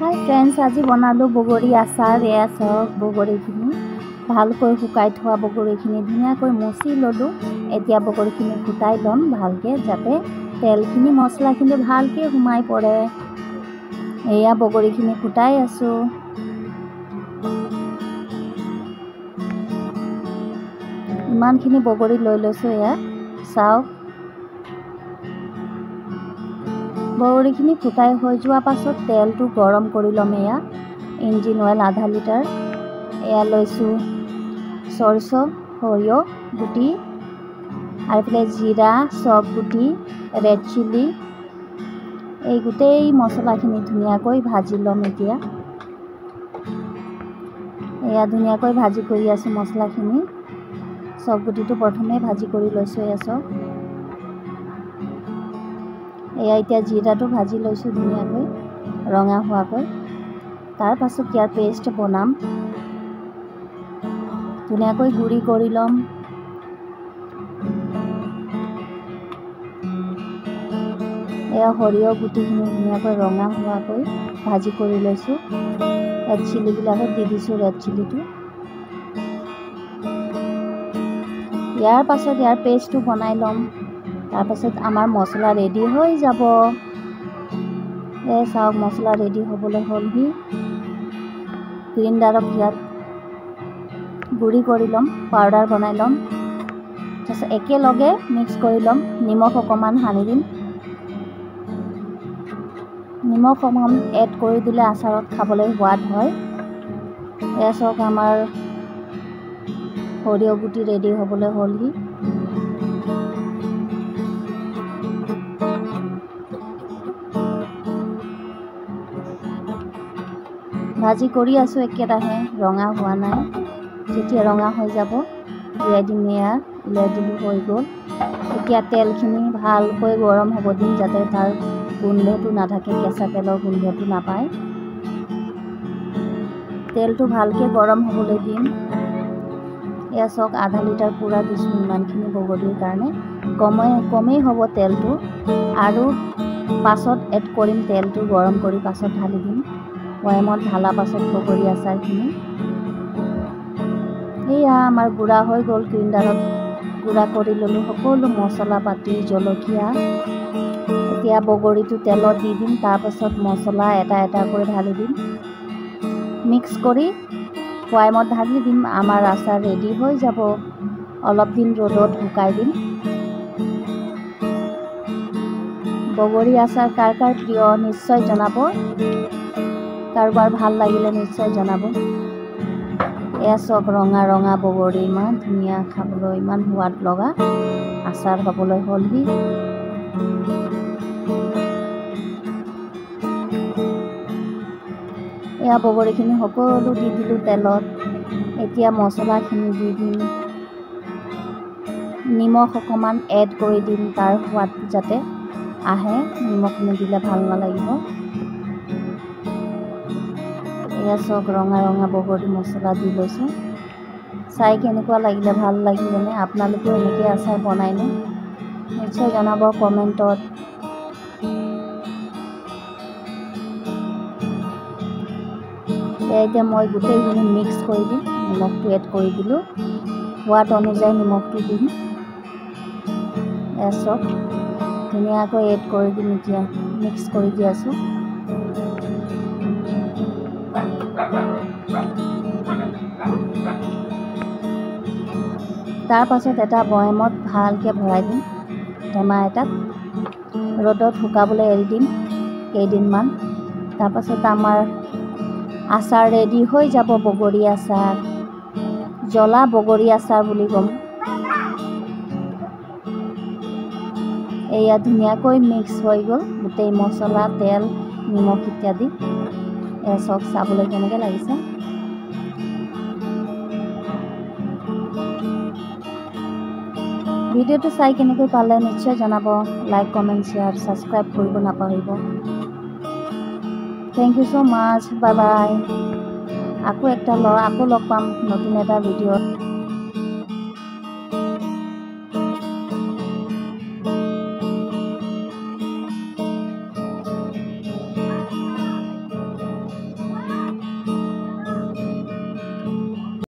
হাই friends, আজি বনালোঁ বগৰী আচাৰ। এয়া চাওক, বগৰীখিনি ভালকৈ শুকাই থোৱা বগৰীখিনি ধুনীয়াকৈ মচি ল'লোঁ। এতিয়া বগৰীখিনি ফুটাই ল'ম ভালকৈ, যাতে তেলখিনি মছলাখিনি ভালকৈ সোমাই পৰে। এয়া বগৰীখিনি ফুটাই আছোঁ। ইমানখিনি বগৰী লৈ লৈছোঁ। এয়া চাওক, বগৰীখিনি ফুটাই হৈ যোৱাৰ পাছত তেলটো গৰম কৰি ল'ম। এয়া ইঞ্জিন অইল আধা লিটাৰ। এয়া লৈছোঁ চৰচ, সৰিয়হ গুটি, আৰু এইফালে জিৰা, চফ গুটি, ৰেড চিলি। এই গোটেই মছলাখিনি ধুনীয়াকৈ ভাজি ল'ম। এতিয়া এয়া ধুনীয়াকৈ ভাজি কৰি আছোঁ মছলাখিনি। চফ গুটিটো প্ৰথমে ভাজি কৰি লৈছোঁ। এয়া চব এয়া এতিয়া জিৰাটো ভাজি লৈছোঁ ধুনীয়াকৈ ৰঙা হোৱাকৈ। তাৰপাছত ইয়াৰ পেষ্ট বনাম, ধুনীয়াকৈ গুড়ি কৰি ল'ম। এয়া সৰিয়হ গুটিখিনি ধুনীয়াকৈ ৰঙা হোৱাকৈ ভাজি কৰি লৈছোঁ। ৰেড চিলিবিলাকত দি দিছোঁ ৰেড চিলিটো। ইয়াৰ পাছত ইয়াৰ পেষ্টটো বনাই ল'ম। তাৰপাছত আমাৰ মছলা ৰেডি হৈ যাব। এই চাওক, মছলা ৰেডি হ'বলৈ হ'লহি। গ্ৰাইণ্ডাৰত ইয়াত গুড়ি কৰি ল'ম, পাউডাৰ বনাই ল'ম। তাৰপিছত একেলগে মিক্স কৰি ল'ম। নিমখ অকণমান সানি দিম। নিমখ অকণমান এড কৰি দিলে আচাৰত খাবলৈ সোৱাদ হয়। এয়া চাওক, আমাৰ সৰিয়হ গুটি ৰেডি হ'বলৈ হ'লহি। ভাজি কৰি আছোঁ একেৰাহে, ৰঙা হোৱা নাই। যেতিয়া ৰঙা হৈ যাব উলিয়াই দিম। এয়া উলিয়াই দিলোঁ, হৈ গ'ল। এতিয়া তেলখিনি ভালকৈ গৰম হ'ব দিম, যাতে তাৰ গোন্ধটো নাথাকে, কেঁচা তেলৰ গোন্ধটো নাপায়। তেলটো ভালকৈ গৰম হ'বলৈ দিম। এয়া চাওক, আধা লিটাৰ পূৰা দিছোঁ ইমানখিনি বগৰীৰ কাৰণে। কমেই হ'ব তেলটো, আৰু পাছত এড কৰিম। তেলটো গৰম কৰি পাছত ঢালি দিম। বৈয়ামত ঢালা পাছত বগৰী আচাৰখিনি এয়া আমাৰ গুড়া হৈ গ'ল। গ্ৰাইণ্ডাৰত গুড়া কৰি ল'লোঁ সকলো মছলা পাতি, জলকীয়া। এতিয়া বগৰীটো তেলত দি দিম। তাৰপাছত মছলা এটা এটাকৈ ঢালি দিম। মিক্স কৰি বৈয়ামত ঢালি দিম। আমাৰ আচাৰ ৰেডি হৈ যাব। অলপ দিন ৰ'দত শুকাই দিম। বগৰী আচাৰ কাৰ কাৰ প্ৰিয় নিশ্চয় জনাব। কাৰোবাৰ ভাল লাগিলে নিশ্চয় জনাব। এয়া চাওক, ৰঙা ৰঙা বগৰী, ইমান ধুনীয়া খাবলৈ, ইমান সোৱাদ লগা আচাৰ হ'বলৈ হ'লহি। এয়া বগৰীখিনি সকলো দি দিলোঁ তেলত। এতিয়া মছলাখিনি দি দিম। নিমখ অকণমান এড কৰি দিম, তাৰ সোৱাদ যাতে আহে। নিমখ নিদিলে ভাল নালাগিব। এয়া চাওক, ৰঙা ৰঙা বগৰী মছলা দি লৈছোঁ। চাই কেনেকুৱা লাগিলে, ভাল লাগিলেনে? আপোনালোকেও এনেকৈ আচাৰ বনাইনে? নিশ্চয় জনাব কমেণ্টত। এতিয়া মই গোটেইখিনি মিক্স কৰি দিম। নিমখটো এড কৰি দিলোঁ, সোৱাদ অনুযায়ী নিমখটো দিম। এয়া চাওক, ধুনীয়াকৈ এড কৰি দিম। এতিয়া মিক্স কৰি দি আছোঁ। তাৰপাছত এটা বৈয়ামত ভালকৈ ভৰাই দিম, টেমা এটাত। ৰ'দত শুকাবলৈ এৰি দিম কেইদিনমান। তাৰপাছত আমাৰ আচাৰ ৰেডি হৈ যাব। বগৰী আচাৰ, জ্বলা বগৰী আচাৰ বুলি ক'ম। এয়া ধুনীয়াকৈ মিক্স হৈ গ'ল, গোটেই মছলা, তেল, নিমখ ইত্যাদি। এয়া চাওক, চাবলৈ কেনেকৈ লাগিছে। ভিডিঅ'টো চাই কেনেকৈ পালে নিশ্চয় জনাব। লাইক, কমেণ্ট, শ্বেয়াৰ, ছাবস্ক্ৰাইব কৰিব নাপাহৰিব। Thank you so' much. Bye bye. আকৌ লগ পাম নতুন এটা ভিডিঅ'ত।